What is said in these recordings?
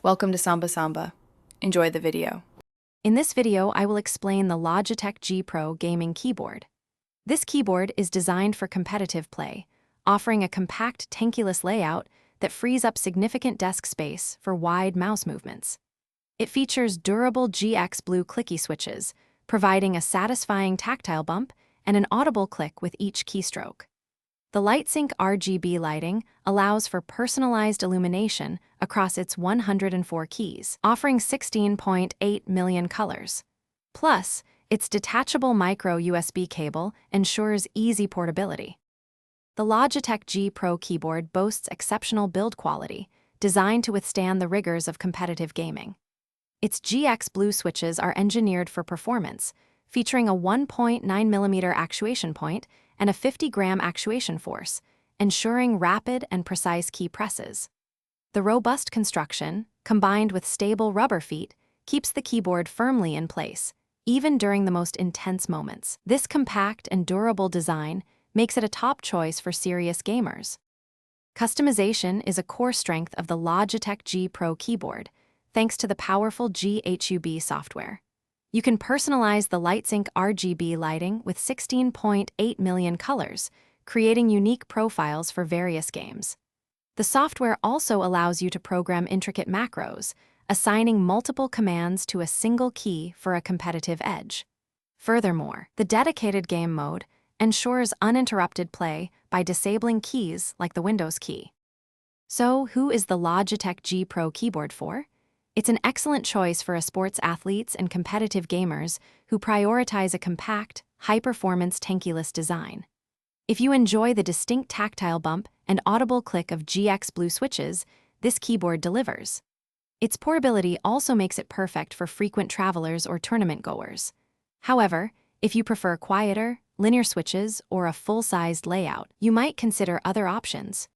Welcome to Samba Samba. Enjoy the video. In this video, I will explain the Logitech G Pro gaming keyboard. This keyboard is designed for competitive play, offering a compact, tankless layout that frees up significant desk space for wide mouse movements. It features durable GX Blue clicky switches, providing a satisfying tactile bump and an audible click with each keystroke. The LightSync RGB lighting allows for personalized illumination across its 104 keys, offering 16.8 million colors. Plus, its detachable micro USB cable ensures easy portability. The Logitech G Pro keyboard boasts exceptional build quality, designed to withstand the rigors of competitive gaming. Its GX Blue switches are engineered for performance, featuring a 1.9mm actuation point and a 50-gram actuation force, ensuring rapid and precise key presses. The robust construction, combined with stable rubber feet, keeps the keyboard firmly in place, even during the most intense moments. This compact and durable design makes it a top choice for serious gamers. Customization is a core strength of the Logitech G Pro keyboard, thanks to the powerful GHUB software. You can personalize the LightSync RGB lighting with 16.8 million colors, creating unique profiles for various games. The software also allows you to program intricate macros, assigning multiple commands to a single key for a competitive edge. Furthermore, the dedicated game mode ensures uninterrupted play by disabling keys like the Windows key. So, who is the Logitech G Pro keyboard for? It's an excellent choice for sports athletes and competitive gamers who prioritize a compact, high-performance tankless design. If you enjoy the distinct tactile bump and audible click of GX Blue switches, this keyboard delivers. Its portability also makes it perfect for frequent travelers or tournament goers. However, if you prefer quieter, linear switches or a full-sized layout, you might consider other options.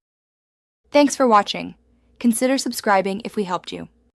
Thanks for watching. Consider subscribing if we helped you.